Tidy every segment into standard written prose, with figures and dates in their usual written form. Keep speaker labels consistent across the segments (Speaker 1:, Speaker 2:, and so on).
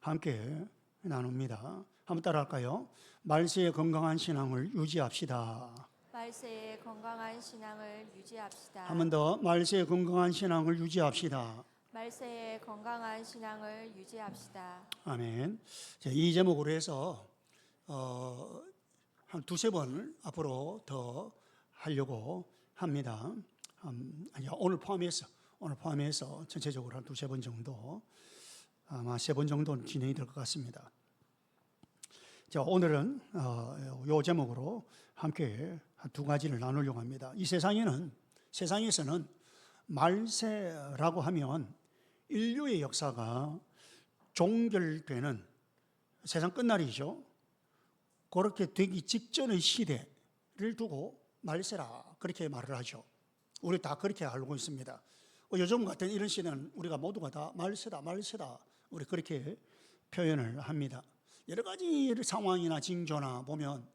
Speaker 1: 함께 나눕니다. 한번 따라할까요? 말세의 건강한 신앙을 유지합시다.
Speaker 2: 말세의 건강한 신앙을 유지합시다.
Speaker 1: 한 번 더, 말세의 건강한 신앙을 유지합시다.
Speaker 2: 말세의 건강한 신앙을 유지합시다.
Speaker 1: 아멘. 이 제목으로 해서 한 두세 번 앞으로 더 하려고 합니다. 오늘 포함해서 전체적으로 한 두세 번 정도, 아마 세 번 정도는 진행이 될 것 같습니다. 자, 오늘은 이 제목으로 함께 한 두 가지를 나누려고 합니다. 이 세상에서는 말세라고 하면 인류의 역사가 종결되는 세상 끝날이죠. 그렇게 되기 직전의 시대를 두고 말세라 그렇게 말을 하죠. 우리 다 그렇게 알고 있습니다. 요즘 같은 이런 시대는 우리가 모두가 다 말세다 우리 그렇게 표현을 합니다. 여러 가지 상황이나 징조나 보면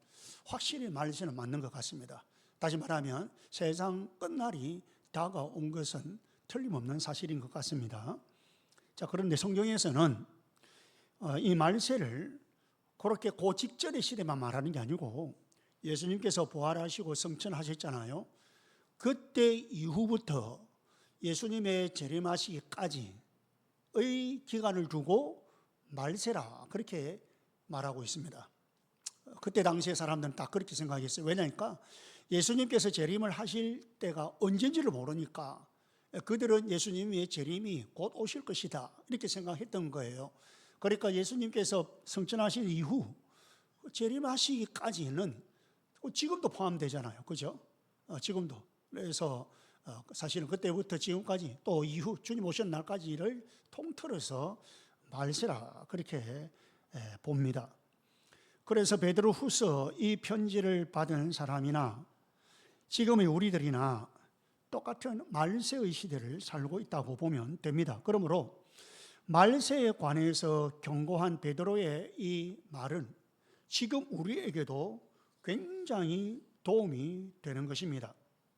Speaker 1: 확실히 말세는 맞는 것 같습니다. 다시 말하면 세상 끝날이 다가온 것은 틀림없는 사실인 것 같습니다. 자, 그런데 성경에서는 이 말세를 그렇게 그 직전의 시대만 말하는 게 아니고 예수님께서 부활하시고 승천하셨잖아요. 그때 이후부터 예수님의 재림하시기까지의 기간을 두고 말세라 그렇게 말하고 있습니다. 그때 당시의 사람들은 다 그렇게 생각했어요. 왜냐니까 예수님께서 재림을 하실 때가 언제인지를 모르니까 그들은 예수님의 재림이 곧 오실 것이다 이렇게 생각했던 거예요. 그러니까 예수님께서 승천하신 이후 재림하시기까지는 지금도 포함되잖아요. 그죠? 지금도. 그래서 사실은 그때부터 지금까지 또 이후 주님 오신 날까지를 통틀어서 말세라 그렇게 봅니다. 그래서 베드로후서 이 편지를 받은 사람이나 지금의 우리들이나 똑같은 말세의 시대를 살고 있다고 보면 됩니다. 그러므로 말세에 관해서 경고한 베드로의 이 말은 지금 우리에게도 굉장히 도움이 되는 것입니다.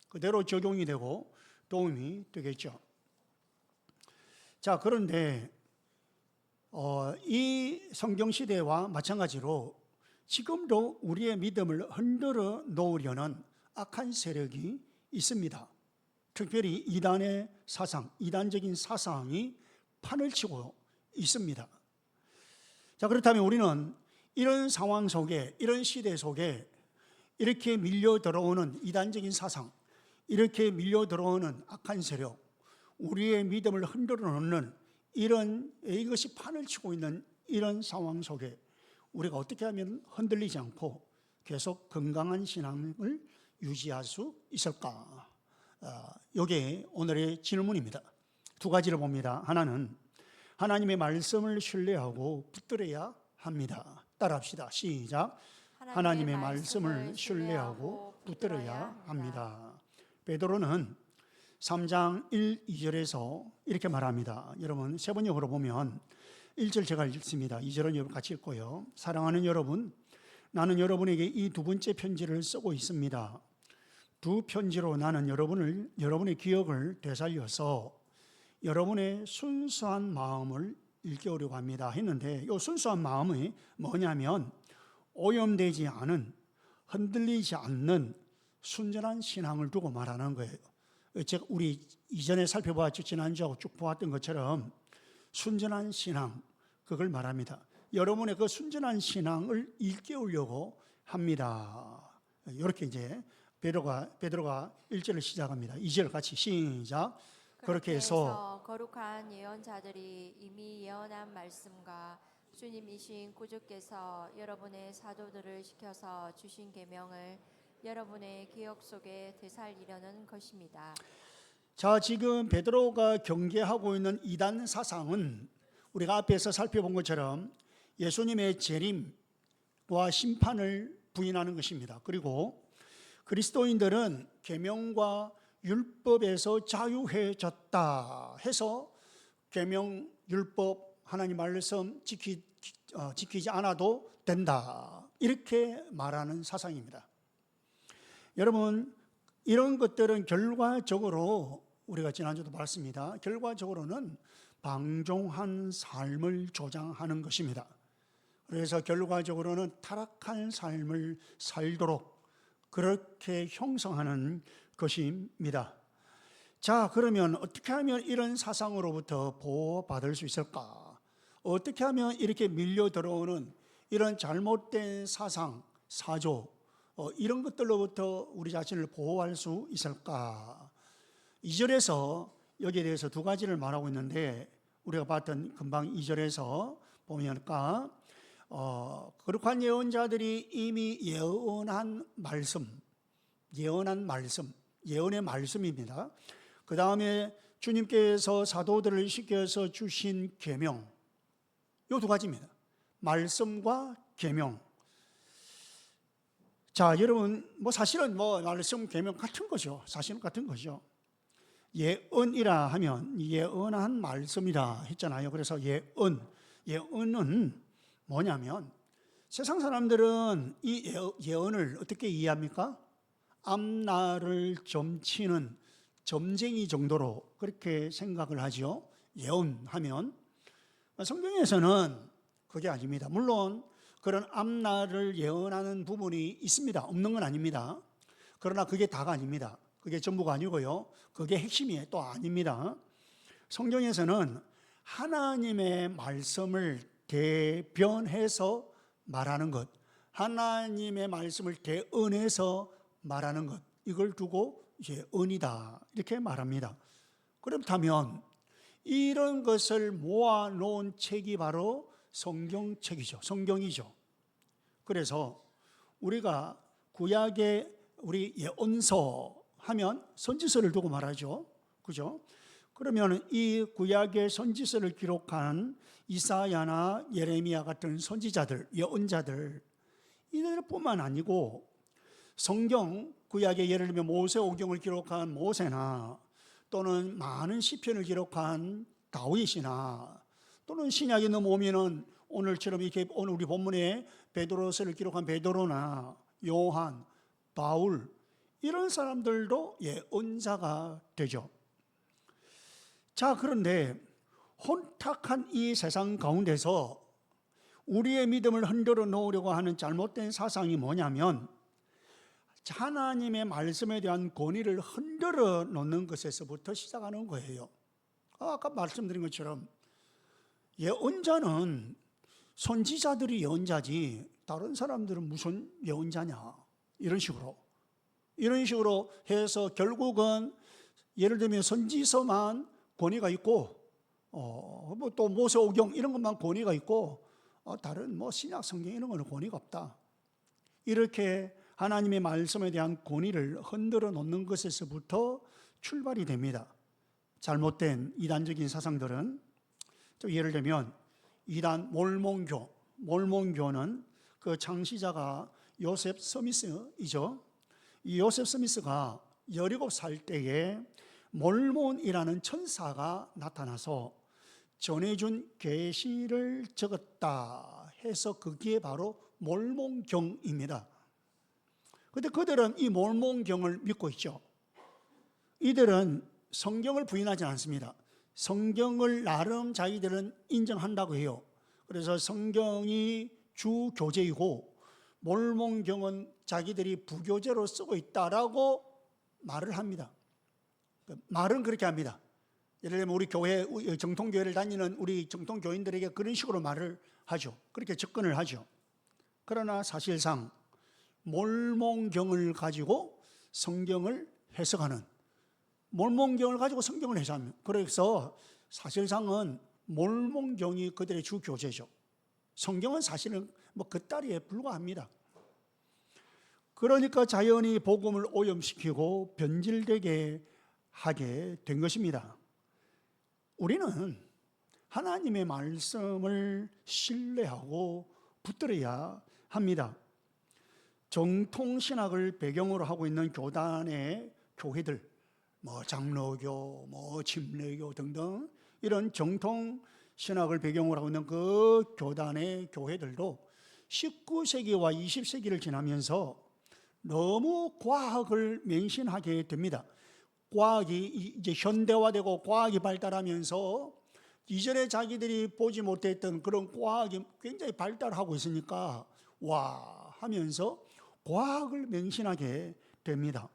Speaker 1: 그대로 적용이 되고 도움이 되겠죠. 자, 그런데 이 성경시대와 마찬가지로 지금도 우리의 믿음을 흔들어 놓으려는 악한 세력이 있습니다. 특별히 이단의 사상, 이단적인 사상이 판을 치고 있습니다. 자, 그렇다면 우리는 이런 상황 속에, 이런 시대 속에 이렇게 밀려 들어오는 이단적인 사상, 이렇게 밀려 들어오는 악한 세력, 우리의 믿음을 흔들어 놓는 이것이 판을 치고 있는 이런 상황 속에 우리가 어떻게 하면 흔들리지 않고 계속 건강한 신앙을 유지할 수 있을까? 이게 오늘의 질문입니다. 두 가지를 봅니다. 하나는 하나님의 말씀을 신뢰하고 붙들어야 합니다. 따라합시다. 시작. 하나님의 말씀을 신뢰하고 붙들어야 합니다. 베드로는 3장 1, 2절에서 이렇게 말합니다. 여러분 세 번역으로 보면 1절 제가 읽습니다. 2절은 여러분 같이 읽고요. 사랑하는 여러분, 나는 여러분에게 이 두 번째 편지를 쓰고 있습니다. 두 편지로 나는 여러분의 기억을 되살려서 여러분의 순수한 마음을 일깨우려고 합니다 했는데, 이 순수한 마음이 뭐냐면 오염되지 않은, 흔들리지 않는 순전한 신앙을 두고 말하는 거예요. 우리 이전에 살펴보았죠. 지난주하고 쭉 보았던 것처럼 순전한 신앙, 그걸 말합니다. 여러분의 그 순전한 신앙을 일깨우려고 합니다. 이렇게 이제 베드로가 1절을 시작합니다. 2절 같이 시작. 그렇게 해서
Speaker 2: 거룩한 예언자들이 이미 예언한 말씀과 주님이신 구주께서 여러분의 사도들을 시켜서 주신 계명을 여러분의 기억 속에 되살리려는 것입니다.
Speaker 1: 자, 지금 베드로가 경계하고 있는 이단 사상은 우리가 앞에서 살펴본 것처럼 예수님의 재림과 심판을 부인하는 것입니다. 그리고 그리스도인들은 계명과 율법에서 자유해졌다 해서 계명, 율법, 하나님 말씀 지키지 않아도 된다 이렇게 말하는 사상입니다. 여러분, 이런 것들은 결과적으로 우리가 지난주도 봤습니다. 결과적으로는 방종한 삶을 조장하는 것입니다. 그래서 결과적으로는 타락한 삶을 살도록 그렇게 형성하는 것입니다. 자, 그러면 어떻게 하면 이런 사상으로부터 보호받을 수 있을까? 어떻게 하면 이렇게 밀려 들어오는 이런 잘못된 사상, 사조, 이런 것들로부터 우리 자신을 보호할 수 있을까? 2절에서 여기에 대해서 두 가지를 말하고 있는데, 우리가 봤던 금방 2절에서 보니까 거룩한 예언자들이 이미 예언한 말씀, 예언의 말씀입니다. 그 다음에 주님께서 사도들을 시켜서 주신 계명, 이 두 가지입니다. 말씀과 계명. 자, 여러분, 사실은 말씀, 계명 같은 거죠. 사실은 같은 거죠. 예언이라 하면 예언한 말씀이라 했잖아요. 그래서 예언은 뭐냐면 세상 사람들은 이 예언을 어떻게 이해합니까? 앞날을 점치는 점쟁이 정도로 그렇게 생각을 하죠. 예언하면. 성경에서는 그게 아닙니다. 물론 그런 앞날을 예언하는 부분이 있습니다. 없는 건 아닙니다. 그러나 그게 다가 아닙니다. 그게 전부가 아니고요. 그게 핵심이 또 아닙니다. 성경에서는 하나님의 말씀을 대변해서 말하는 것, 하나님의 말씀을 대언해서 말하는 것, 이걸 두고 예언이다 이렇게 말합니다. 그렇다면 이런 것을 모아놓은 책이 바로 성경책이죠. 성경이죠. 그래서 우리가 구약의 우리 예언서 하면 선지서를 두고 말하죠. 그죠? 그러면 이 구약의 선지서를 기록한 이사야나 예레미야 같은 선지자들, 예언자들, 이들뿐만 아니고 성경 구약의 예를 들면 모세오경을 기록한 모세나 또는 많은 시편을 기록한 다윗이나 또는 신약에 넘어오면은 오늘처럼 이렇게 오늘 우리 본문에 베드로서를 기록한 베드로나 요한, 바울 이런 사람들도 예언자가 되죠. 자, 그런데 혼탁한 이 세상 가운데서 우리의 믿음을 흔들어 놓으려고 하는 잘못된 사상이 뭐냐면 하나님의 말씀에 대한 권위를 흔들어 놓는 것에서부터 시작하는 거예요. 아까 말씀드린 것처럼 예언자는 선지자들이 예언자지 다른 사람들은 무슨 예언자냐 이런 식으로 해서 결국은 예를 들면 선지서만 권위가 있고 또 모세오경 이런 것만 권위가 있고 다른 신약 성경 이런 거는 권위가 없다. 이렇게 하나님의 말씀에 대한 권위를 흔들어 놓는 것에서부터 출발이 됩니다. 잘못된 이단적인 사상들은 예를 들면 이단 몰몬교는 그 창시자가 요셉 스미스이죠. 이 요셉 스미스가 17살 때에 몰몬이라는 천사가 나타나서 전해준 계시를 적었다 해서 그게 바로 몰몬경입니다. 그런데 그들은 이 몰몬경을 믿고 있죠. 이들은 성경을 부인하지 않습니다. 성경을 나름 자기들은 인정한다고 해요. 그래서 성경이 주 교재이고 몰몬경은 자기들이 부교재로 쓰고 있다라고 말을 합니다. 말은 그렇게 합니다. 예를 들면 우리 교회 정통교회를 다니는 우리 정통교인들에게 그런 식으로 말을 하죠. 그렇게 접근을 하죠. 그러나 사실상 몰몬경을 가지고 성경을 해석하는 몰몬경을 가지고 성경을 해석하는 그래서 사실상은 몰몬경이 그들의 주 교재죠. 성경은 사실은 그 따리에 불과합니다. 그러니까 자연히 복음을 오염시키고 변질되게 하게 된 것입니다. 우리는 하나님의 말씀을 신뢰하고 붙들어야 합니다. 정통신학을 배경으로 하고 있는 교단의 교회들, 장로교, 침례교 등등 이런 정통신학을 배경으로 하고 있는 그 교단의 교회들도 19세기와 20세기를 지나면서 너무 과학을 맹신하게 됩니다. 과학이 이제 현대화되고 과학이 발달하면서 이전에 자기들이 보지 못했던 그런 과학이 굉장히 발달하고 있으니까 와 하면서 과학을 맹신하게 됩니다.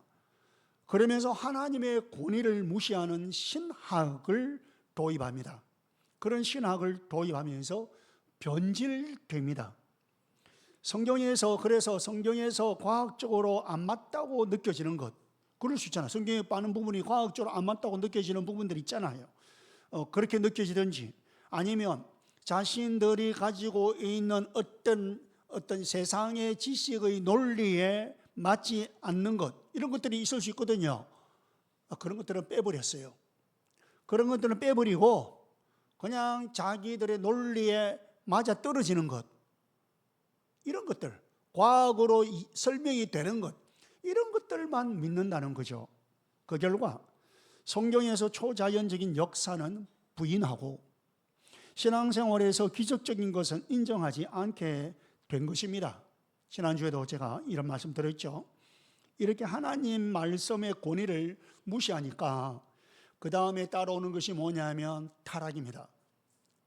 Speaker 1: 그러면서 하나님의 권위를 무시하는 신학을 도입합니다. 그런 신학을 도입하면서 변질됩니다. 그래서 성경에서 과학적으로 안 맞다고 느껴지는 것, 그럴 수 있잖아요. 성경에 빠는 부분이 과학적으로 안 맞다고 느껴지는 부분들이 있잖아요. 그렇게 느껴지든지 아니면 자신들이 가지고 있는 어떤 세상의 지식의 논리에 맞지 않는 것, 이런 것들이 있을 수 있거든요. 그런 것들은 빼버렸어요. 그런 것들은 빼버리고 그냥 자기들의 논리에 맞아 떨어지는 것, 이런 것들, 과학으로 설명이 되는 것, 이런 것들만 믿는다는 거죠. 그 결과 성경에서 초자연적인 역사는 부인하고 신앙생활에서 기적적인 것은 인정하지 않게 된 것입니다. 지난주에도 제가 이런 말씀 드렸죠. 이렇게 하나님 말씀의 권위를 무시하니까 그 다음에 따라오는 것이 뭐냐면 타락입니다.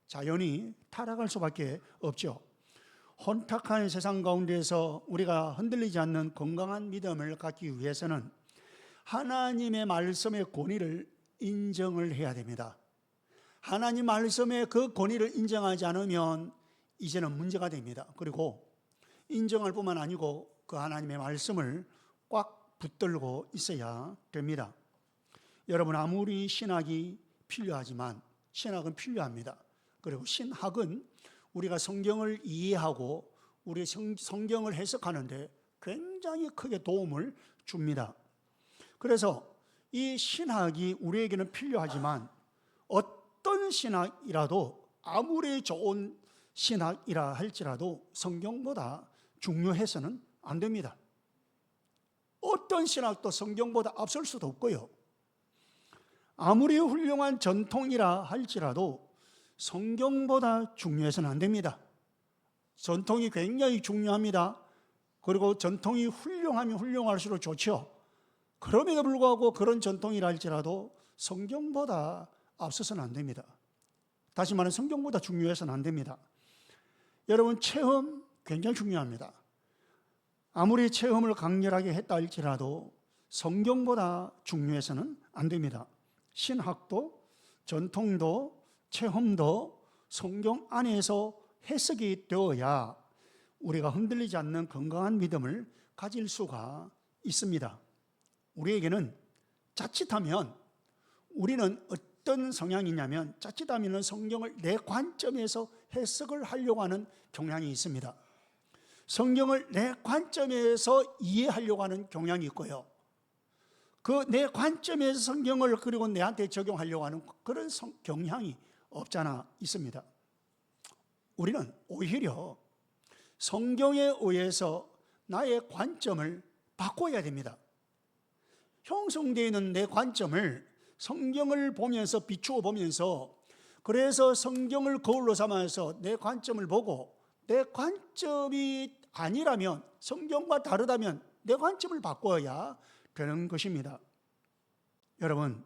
Speaker 1: 자연히 타락할 수밖에 없죠. 혼탁한 세상 가운데서 우리가 흔들리지 않는 건강한 믿음을 갖기 위해서는 하나님의 말씀의 권위를 인정을 해야 됩니다. 하나님 말씀의 그 권위를 인정하지 않으면 이제는 문제가 됩니다. 그리고 인정할 뿐만 아니고 그 하나님의 말씀을 꽉 붙들고 있어야 됩니다. 여러분, 아무리 신학이 필요하지만 신학은 필요합니다. 그리고 신학은 우리가 성경을 이해하고 우리 성경을 해석하는데 굉장히 크게 도움을 줍니다. 그래서 이 신학이 우리에게는 필요하지만 어떤 신학이라도 아무리 좋은 신학이라 할지라도 성경보다 중요해서는 안 됩니다. 어떤 신학도 성경보다 앞설 수도 없고요. 아무리 훌륭한 전통이라 할지라도 성경보다 중요해서는 안 됩니다. 전통이 굉장히 중요합니다. 그리고 전통이 훌륭하면 훌륭할수록 좋죠. 그럼에도 불구하고 그런 전통이라 할지라도 성경보다 앞서서는 안 됩니다. 다시 말하면 성경보다 중요해서는 안 됩니다. 여러분, 체험 굉장히 중요합니다. 아무리 체험을 강렬하게 했다 할지라도 성경보다 중요해서는 안 됩니다. 신학도 전통도 체험도 성경 안에서 해석이 되어야 우리가 흔들리지 않는 건강한 믿음을 가질 수가 있습니다. 우리에게는 자칫하면 우리는 어떤 성향이냐면 자칫하면 성경을 내 관점에서 해석을 하려고 하는 경향이 있습니다. 성경을 내 관점에서 이해하려고 하는 경향이 있고요. 그 내 관점에서 성경을 그리고 내한테 적용하려고 하는 그런 경향이 없잖아 있습니다. 우리는 오히려 성경에 의해서 나의 관점을 바꿔야 됩니다. 형성되어 있는 내 관점을 성경을 보면서 비추어 보면서 그래서 성경을 거울로 삼아서 내 관점을 보고 내 관점이 아니라면 성경과 다르다면 내 관점을 바꿔야 되는 것입니다. 여러분,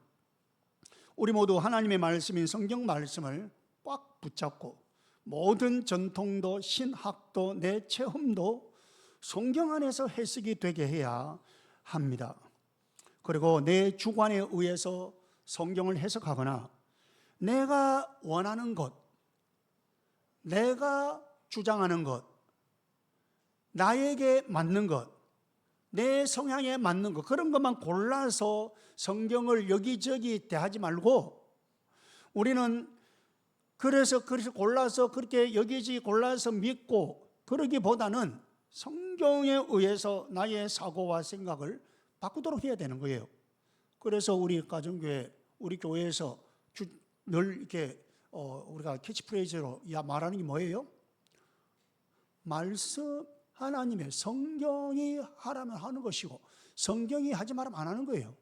Speaker 1: 우리 모두 하나님의 말씀인 성경 말씀을 꽉 붙잡고 모든 전통도 신학도 내 체험도 성경 안에서 해석이 되게 해야 합니다. 그리고 내 주관에 의해서 성경을 해석하거나 내가 원하는 것, 내가 주장하는 것, 나에게 맞는 것, 내 성향에 맞는 것, 그런 것만 골라서 성경을 여기저기 대하지 말고 우리는 그래서 골라서 그렇게 여기저기 골라서 믿고 그러기보다는 성경에 의해서 나의 사고와 생각을 바꾸도록 해야 되는 거예요. 그래서 우리 가정교회, 우리 교회에서 늘 이렇게 우리가 캐치프레이즈로 말하는 게 뭐예요? 말씀, 하나님의 성경이 하라면 하는 것이고 성경이 하지 말으면 안 하는 거예요.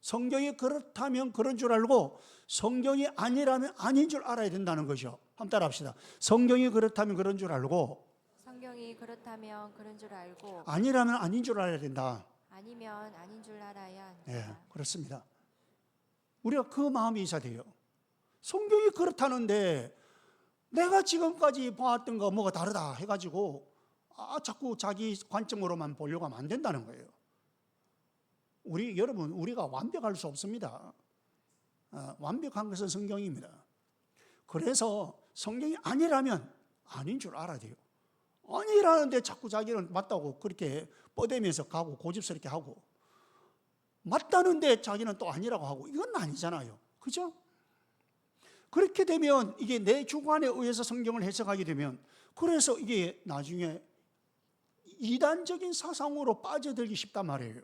Speaker 1: 성경이 그렇다면 그런 줄 알고 성경이 아니라면 아닌 줄 알아야 된다는 거죠. 한번 따라 합시다. 성경이 그렇다면 그런 줄 알고
Speaker 2: 성경이 그렇다면 그런 줄 알고
Speaker 1: 아니라면 아닌 줄 알아야 된다.
Speaker 2: 아니면 아닌 줄 알아야 합니다.
Speaker 1: 네, 그렇습니다. 우리가 그 마음이 있어야 돼요. 성경이 그렇다는데 내가 지금까지 봐왔던 거 뭐가 다르다 해가지고 자꾸 자기 관점으로만 보려고 하면 안 된다는 거예요. 여러분, 우리가 완벽할 수 없습니다. 완벽한 것은 성경입니다. 그래서 성경이 아니라면 아닌 줄 알아야 돼요. 아니라는데 자꾸 자기는 맞다고 그렇게 뻗대면서 가고 고집스럽게 하고, 맞다는데 자기는 또 아니라고 하고, 이건 아니잖아요. 그죠? 그렇게 되면 이게 내 주관에 의해서 성경을 해석하게 되면, 그래서 이게 나중에 이단적인 사상으로 빠져들기 쉽단 말이에요.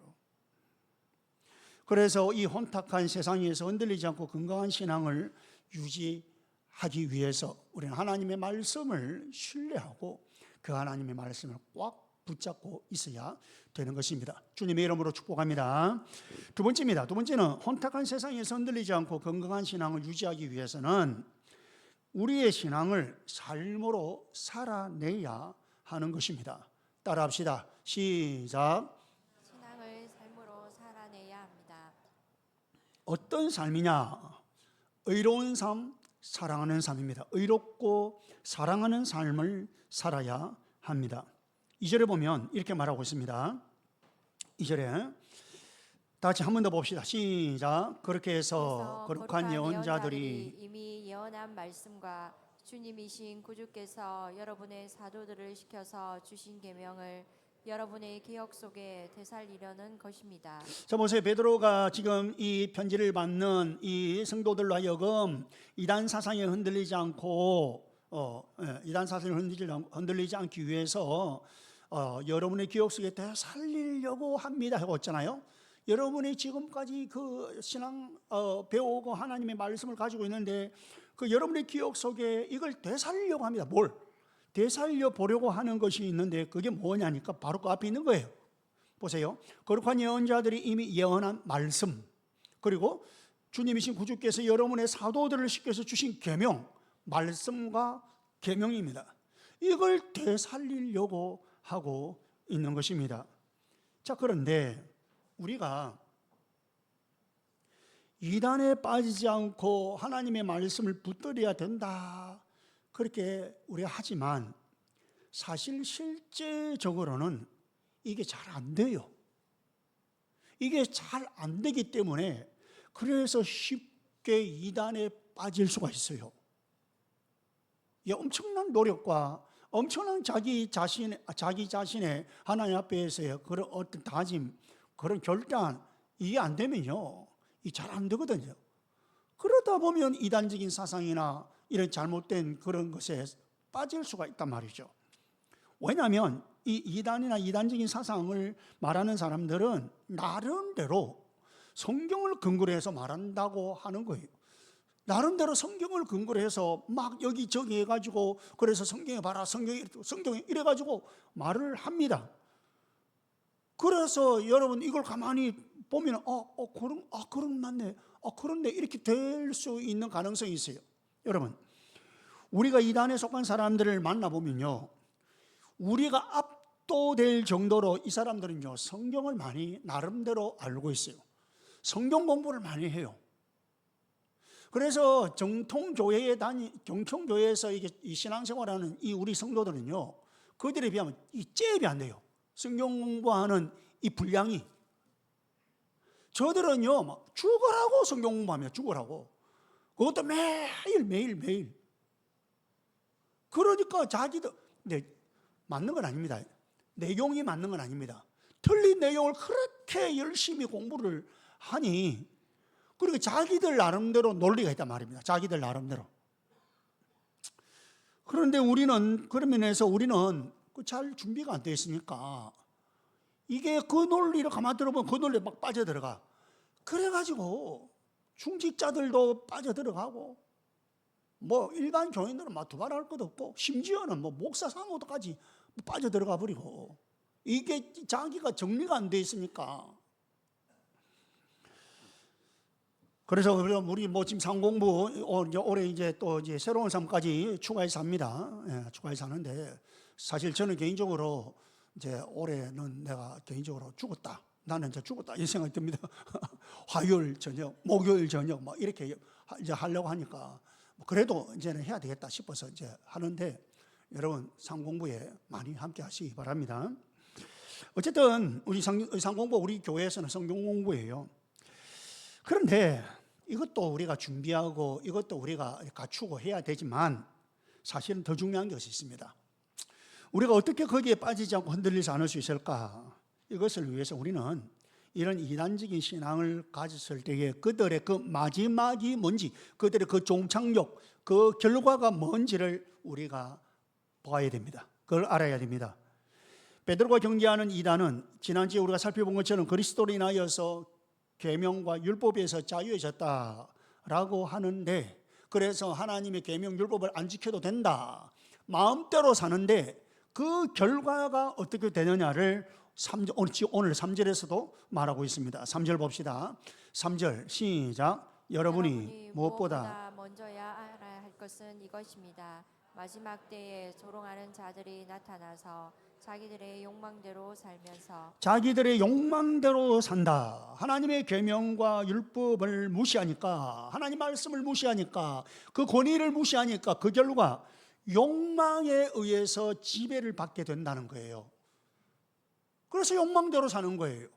Speaker 1: 그래서 이 혼탁한 세상에서 흔들리지 않고 건강한 신앙을 유지하기 위해서 우리는 하나님의 말씀을 신뢰하고 그 하나님의 말씀을 꽉 붙잡고 있어야 되는 것입니다. 주님의 이름으로 축복합니다. 두 번째입니다. 두 번째는 혼탁한 세상에서 흔들리지 않고 건강한 신앙을 유지하기 위해서는 우리의 신앙을 삶으로 살아내야 하는 것입니다. 따라합시다. 시작.
Speaker 2: 신앙을 삶으로 살아내야 합니다.
Speaker 1: 어떤 삶이냐? 의로운 삶, 사랑하는 삶입니다. 의롭고 사랑하는 삶을 살아야 합니다. 2절에 보면 이렇게 말하고 있습니다. 2절에 다 같이 한 번 더 봅시다. 시작. 그렇게 해서 거룩한 예언자들이
Speaker 2: 이미 예언한 말씀과 주님이신 구주께서 여러분의 사도들을 시켜서 주신 계명을 여러분의 기억 속에 되살리려는 것입니다.
Speaker 1: 자, 보세요. 베드로가 지금 이 편지를 받는 이 성도들로 하여금 이단 사상에 흔들리지 않고 이단 사상에 흔들리지 않기 위해서 여러분의 기억 속에 되살리려고 합니다 하고 있잖아요. 여러분이 지금까지 그 신앙 배우고 하나님의 말씀을 가지고 있는데 그 여러분의 기억 속에 이걸 되살리려고 합니다. 뭘? 되살려 보려고 하는 것이 있는데 그게 뭐냐니까 바로 그 앞에 있는 거예요. 보세요. 거룩한 예언자들이 이미 예언한 말씀, 그리고 주님이신 구주께서 여러분의 사도들을 시켜서 주신 계명, 말씀과 계명입니다. 이걸 되살리려고 하고 있는 것입니다. 자, 그런데 우리가 이단에 빠지지 않고 하나님의 말씀을 붙들어야 된다, 그렇게 우리가 하지만 사실 실제적으로는 이게 잘 안 돼요. 이게 잘 안 되기 때문에 그래서 쉽게 이단에 빠질 수가 있어요. 이 엄청난 노력과 엄청난 자기 자신의 하나님 앞에서의 그런 어떤 다짐, 그런 결단, 이게 안 되면요, 이 잘 안 되거든요. 그러다 보면 이단적인 사상이나 이런 잘못된 그런 것에 빠질 수가 있단 말이죠. 왜냐하면 이 이단이나 이단적인 사상을 말하는 사람들은 나름대로 성경을 근거로 해서 말한다고 하는 거예요. 나름대로 성경을 근거로 해서 막 여기저기 해가지고 그래서 성경에 봐라, 성경에 이래가지고 말을 합니다. 그래서 여러분 이걸 가만히 보면 그런 맞네, 그런데 이렇게 될 수 있는 가능성이 있어요. 여러분, 우리가 이단에 속한 사람들을 만나보면요, 우리가 압도될 정도로 이 사람들은요 성경을 많이 나름대로 알고 있어요. 성경 공부를 많이 해요. 그래서 정통교회에서 이 신앙생활하는 이 우리 성도들은요, 그들에 비하면 이 잽이 안 돼요. 성경 공부하는 이 분량이. 저들은요 막 죽으라고 성경 공부하며 죽으라고. 그것도 매일. 그러니까 자기도 맞는 건 아닙니다. 내용이 맞는 건 아닙니다. 틀린 내용을 그렇게 열심히 공부를 하니, 그리고 자기들 나름대로 논리가 있단 말입니다. 자기들 나름대로. 그런데 우리는 그런 면에서 우리는 잘 준비가 안 되어 있으니까 이게 그 논리를 가만 들어보면 그 논리에 막 빠져들어가. 그래가지고 중직자들도 빠져들어가고 뭐 일반 교인들은 막 두말할 것도 없고 심지어는 뭐 목사 상호도까지 빠져들어가 버리고, 이게 자기가 정리가 안 돼 있으니까. 그래서 우리 뭐 지금 상공부 올해 이제 또 이제 새로운 삶까지 추가해서 합니다. 추가해서 하는데 사실 저는 개인적으로 이제 올해는 내가 개인적으로 죽었다. 나는 이제 죽었다 이 생각이 듭니다. 화요일 저녁, 목요일 저녁 막 이렇게 이제 하려고 하니까 그래도 이제는 해야 되겠다 싶어서 이제 하는데 여러분 상공부에 많이 함께 하시기 바랍니다. 어쨌든 우리 의상공부 우리 교회에서는 성경 공부예요. 그런데 이것도 우리가 준비하고 이것도 우리가 갖추고 해야 되지만 사실은 더 중요한 것이 있습니다. 우리가 어떻게 거기에 빠지지 않고 흔들리지 않을 수 있을까? 이것을 위해서 우리는 이런 이단적인 신앙을 가졌을 때에 그들의 그 마지막이 뭔지, 그들의 그 종착역, 그 결과가 뭔지를 우리가 봐야 됩니다. 그걸 알아야 됩니다. 베드로가 경계하는 이단은 지난주에 우리가 살펴본 것처럼 그리스도로 인하여서 계명과 율법에서 자유해졌다라고 하는데, 그래서 하나님의 계명 율법을 안 지켜도 된다, 마음대로 사는데 그 결과가 어떻게 되느냐를 오늘 3절에서도 말하고 있습니다. 3절 봅시다. 3절 시작. 여러분이 무엇보다
Speaker 2: 먼저야 알아야 할 것은 이것입니다. 마지막 때에 조롱하는 자들이 나타나서 자기들의 욕망대로 산다. 하나님의 계명과 율법을 무시하니까, 하나님 말씀을 무시하니까, 그 권위를 무시하니까 그 결과 욕망에 의해서 지배를 받게 된다는 거예요. 그래서 욕망대로 사는 거예요.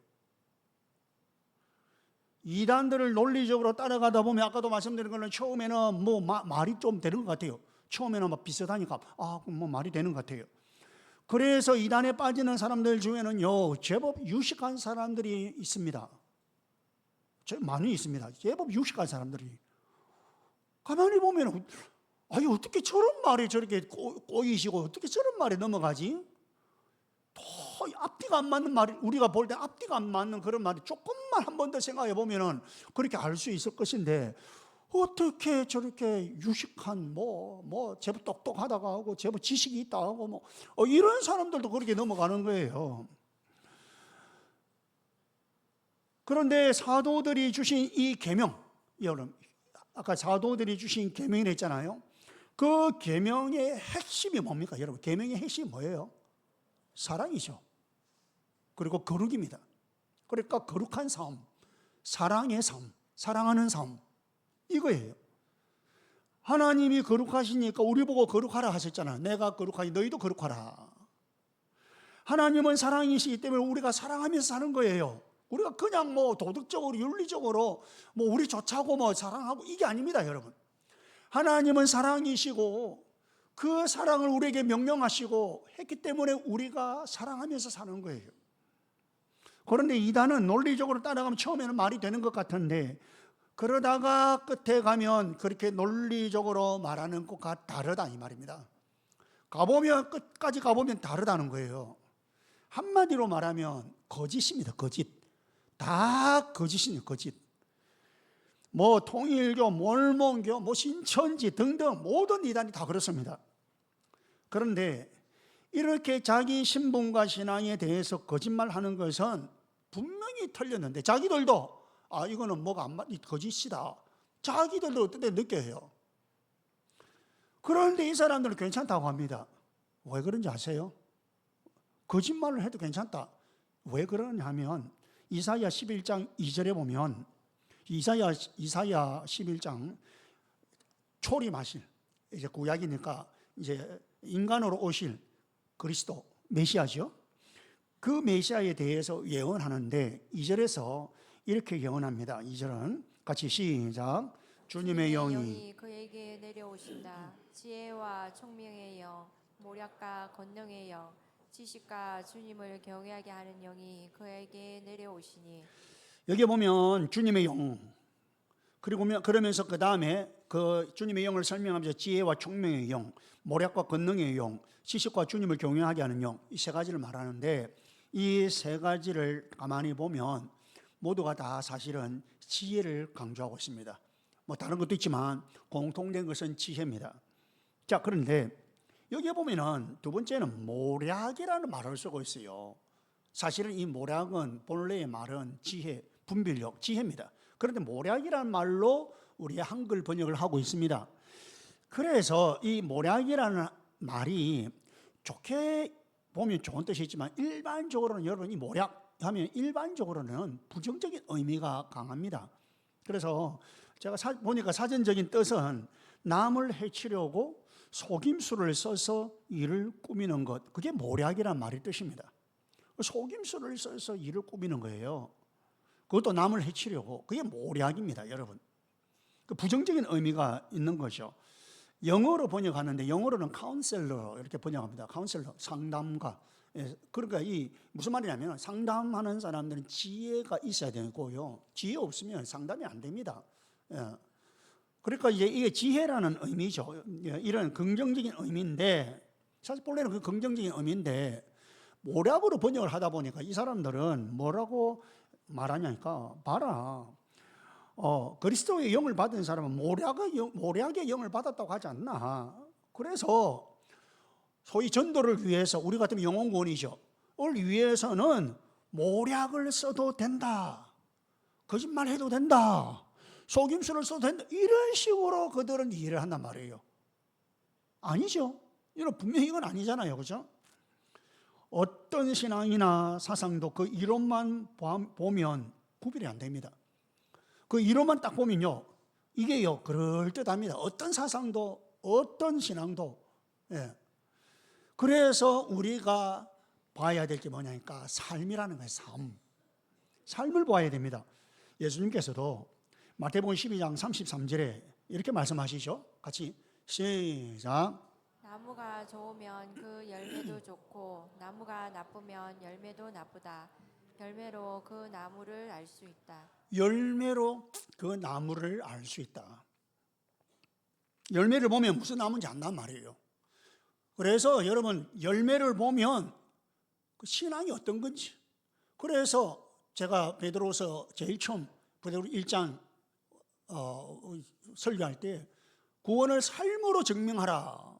Speaker 2: 이단들을 논리적으로 따라가다 보면 아까도 말씀드린 거는 처음에는 뭐 말이 좀 되는 것 같아요. 처음에는 막 비슷하니까 뭐 말이 되는 것 같아요. 그래서 이단에 빠지는 사람들 중에는요, 제법 유식한 사람들이 있습니다. 많이 있습니다. 제법 유식한 사람들이. 가만히 보면 어떻게 저런 말이 저렇게 꼬이시고 어떻게 저런 말에 넘어가지? 더 앞뒤가 안 맞는 말이, 우리가 볼 때 앞뒤가 안 맞는 그런 말이 조금만 한 번 더 생각해 보면은 그렇게 알 수 있을 것인데, 어떻게 저렇게 유식한 제법 똑똑하다고 하고 제법 지식이 있다 하고 이런 사람들도 그렇게 넘어가는 거예요. 그런데 사도들이 주신 이 계명, 여러분 아까 사도들이 주신 계명이 있잖아요. 그 계명의 핵심이 뭡니까? 여러분, 계명의 핵심이 뭐예요? 사랑이죠. 그리고 거룩입니다. 그러니까 거룩한 삶, 사랑의 삶, 사랑하는 삶, 이거예요. 하나님이 거룩하시니까 우리 보고 거룩하라 하셨잖아요. 내가 거룩하니 너희도 거룩하라. 하나님은 사랑이시기 때문에 우리가 사랑하면서 사는 거예요. 우리가 그냥 도덕적으로 윤리적으로 우리 좋자고 사랑하고 이게 아닙니다, 여러분. 하나님은 사랑이시고 그 사랑을 우리에게 명령하시고 했기 때문에 우리가 사랑하면서 사는 거예요. 그런데 이단은 논리적으로 따라가면 처음에는 말이 되는 것 같은데, 그러다가 끝에 가면 그렇게 논리적으로 말하는 것과 다르다 이 말입니다. 끝까지 가보면 다르다는 거예요. 한마디로 말하면 거짓입니다. 거짓. 다 거짓이네요. 거짓. 통일교, 몰몬교, 신천지 등등 모든 이단이 다 그렇습니다. 그런데 이렇게 자기 신분과 신앙에 대해서 거짓말하는 것은 분명히 틀렸는데, 자기들도 이거는 뭐가 안 맞, 거짓이다, 자기들도 그때 느껴요. 그런데 이 사람들은 괜찮다고 합니다. 왜 그런지 아세요? 거짓말을 해도 괜찮다. 왜 그러냐 하면 이사야 11장 2절에 보면, 이사야 11장 초림하실, 이제 구약이니까 이제 인간으로 오실 그리스도 메시아죠. 그 메시아에 대해서 예언하는데 2절에서 이렇게 예언합니다. 2절은 같이 시작. 주님의 영이 그에게 내려오신다. 지혜와 총명의 영, 모략과 권능의 영, 지식과 주님을 경외하게 하는 영이 그에게 내려오시니.
Speaker 1: 여기 보면 주님의 영, 그리고 그러면서 그 다음에 그 주님의 영을 설명하면서 지혜와 총명의 영, 모략과 권능의 영, 지식과 주님을 경외하게 하는 영, 이 세 가지를 말하는데, 이 세 가지를 가만히 보면 모두가 다 사실은 지혜를 강조하고 있습니다. 다른 것도 있지만 공통된 것은 지혜입니다. 자, 그런데 여기에 보면은 두 번째는 모략이라는 말을 쓰고 있어요. 사실은 이 모략은 본래의 말은 지혜, 분별력, 지혜입니다. 그런데 모략이라는 말로 우리의 한글 번역을 하고 있습니다. 그래서 이 모략이라는 말이 좋게 보면 좋은 뜻이 있지만, 일반적으로는 여러분 이 모략 하면 일반적으로는 부정적인 의미가 강합니다. 그래서 제가 보니까 사전적인 뜻은 남을 해치려고 속임수를 써서 일을 꾸미는 것, 그게 모략이란 말의 뜻입니다. 속임수를 써서 일을 꾸미는 거예요. 그것도 남을 해치려고. 그게 모략입니다, 여러분. 그 부정적인 의미가 있는 거죠. 영어로 번역하는데 영어로는 카운셀러 이렇게 번역합니다. 카운셀러, 상담가. 그러니까 이 무슨 말이냐면 상담하는 사람들은 지혜가 있어야 되고요. 지혜 없으면 상담이 안 됩니다. 그러니까 이제 이게 지혜라는 의미죠. 이런 긍정적인 의미인데 사실 본래는 그 긍정적인 의미인데 모략으로 번역을 하다 보니까 이 사람들은 뭐라고 말하냐니까 봐라. 그리스도의 영을 받은 사람은 모략의 영을 받았다고 하지 않나. 그래서 소위 전도를 위해서 우리 같으면 영혼구원이죠. 을 위해서는 모략을 써도 된다. 거짓말해도 된다. 속임수를 써도 된다. 이런 식으로 그들은 이해를 한단 말이에요. 아니죠. 여러분 분명히 이건 아니잖아요. 그렇죠? 어떤 신앙이나 사상도 그 이론만 보면 구별이 안 됩니다. 그 이론만 딱 보면요. 이게요. 그럴듯합니다. 어떤 사상도 어떤 신앙도. 그래서 우리가 봐야 될 게 뭐냐니까 삶이라는 거예요. 삶을 봐야 됩니다. 예수님께서도 마태복음 12장 33절에 이렇게 말씀하시죠. 같이 시작.
Speaker 3: 나무가 좋으면 그 열매도 좋고 나무가 나쁘면 열매도 나쁘다. 열매로 그 나무를 알 수 있다.
Speaker 1: 열매로 그 나무를 알 수 있다. 열매를 보면 무슨 나무인지 안단 말이에요. 그래서 여러분 열매를 보면 그 신앙이 어떤 건지. 그래서 제가 베드로서 제일 처음 베드로 1장 설교할 때 구원을 삶으로 증명하라.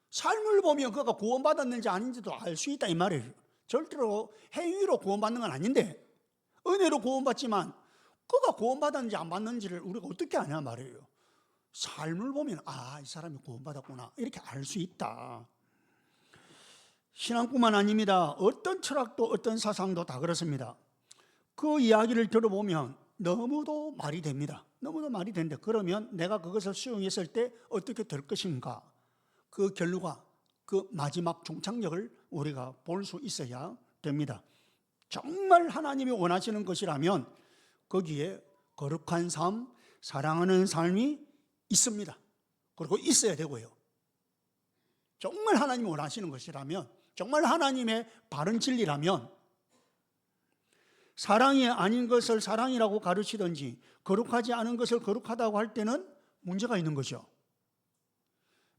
Speaker 1: 삶을 보면 그가 구원받았는지 아닌지도 알 수 있다 이 말이에요. 절대로 행위로 구원받는 건 아닌데 은혜로 구원받지만 그가 구원받았는지 안 받는지를 우리가 어떻게 아냐 말이에요. 삶을 보면 이 사람이 구원받았구나 이렇게 알 수 있다. 신앙뿐만 아닙니다. 어떤 철학도 어떤 사상도 다 그렇습니다. 그 이야기를 들어보면 너무도 말이 됩니다. 너무도 말이 되는데 그러면 내가 그것을 수용했을 때 어떻게 될 것인가? 그 결과, 그 마지막 종착역을 우리가 볼 수 있어야 됩니다. 정말 하나님이 원하시는 것이라면 거기에 거룩한 삶, 사랑하는 삶이 있습니다. 그리고 있어야 되고요. 정말 하나님이 원하시는 것이라면, 정말 하나님의 바른 진리라면 사랑이 아닌 것을 사랑이라고 가르치든지 거룩하지 않은 것을 거룩하다고 할 때는 문제가 있는 거죠.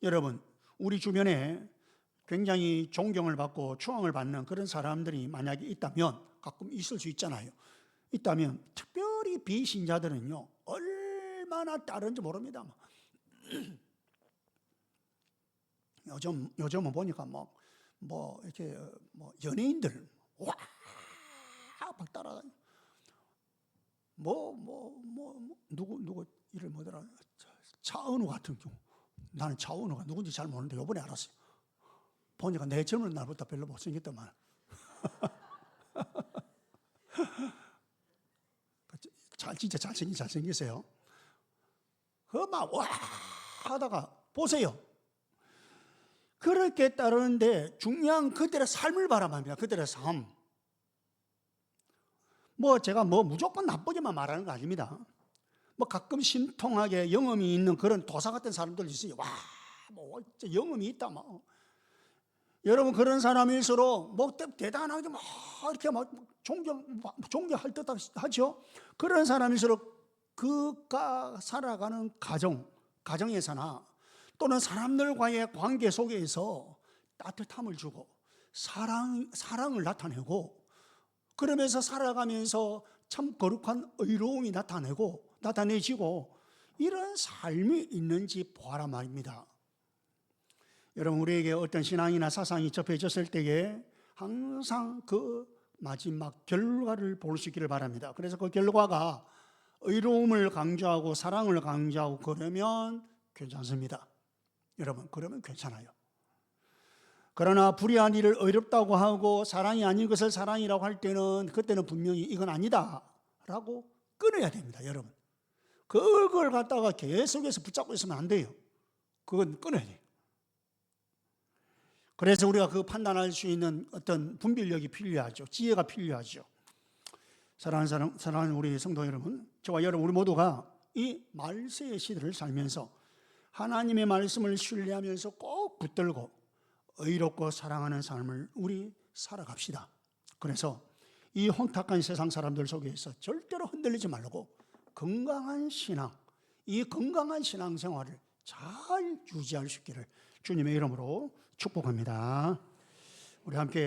Speaker 1: 여러분, 우리 주변에 굉장히 존경을 받고 추앙을 받는 그런 사람들이 만약에 있다면, 가끔 있을 수 있잖아요. 있다면 특별히 비신자들은요 얼마나 다른지 모릅니다. 요즘은 보니까 이렇게 연예인들 막 따라다니. 누구 이를 뭐더라? 차은우 같은 경우. 나는 차은우가 누군지 잘 모르는데 이번에 알았어요. 보니까 내 젊은 날부터 별로 못생겼더만. 진짜 잘생겼어요. 하다가 보세요. 그렇게 따르는데 중요한 그들의 삶을 바라봅니다. 그들의 삶. 제가 무조건 나쁘게만 말하는 거 아닙니다. 가끔 신통하게 영험이 있는 그런 도사 같은 사람들 있어요. 진짜 영험이 있다. 여러분 그런 사람일수록 대단하게 이렇게 존경할 듯 하죠. 그런 사람일수록 그가 살아가는 가정에서나 또는 사람들과의 관계 속에서 따뜻함을 주고 사랑을 나타내고 그러면서 살아가면서 참 거룩한 의로움이 나타내지고 이런 삶이 있는지 보아라 말입니다. 여러분 우리에게 어떤 신앙이나 사상이 접해졌을 때에 항상 그 마지막 결과를 볼 수 있기를 바랍니다. 그래서 그 결과가 의로움을 강조하고 사랑을 강조하고 그러면 괜찮습니다. 여러분 그러면 괜찮아요. 그러나 불의한 일을 의롭다고 하고 사랑이 아닌 것을 사랑이라고 할 때는 그때는 분명히 이건 아니다 라고 끊어야 됩니다. 여러분 그걸 갖다가 계속해서 붙잡고 있으면 안 돼요. 그건 끊어야 돼요. 그래서 우리가 그 판단할 수 있는 어떤 분별력이 필요하죠. 지혜가 필요하죠. 사랑하는 우리 성도 여러분, 저와 여러분 우리 모두가 이 말세의 시대를 살면서 하나님의 말씀을 신뢰하면서 꼭 붙들고 의롭고 사랑하는 삶을 우리 살아갑시다. 그래서 이 혼탁한 세상 사람들 속에서 절대로 흔들리지 말고 건강한 신앙, 이 건강한 신앙생활을 잘 유지할 수 있기를 주님의 이름으로 축복합니다. 우리 함께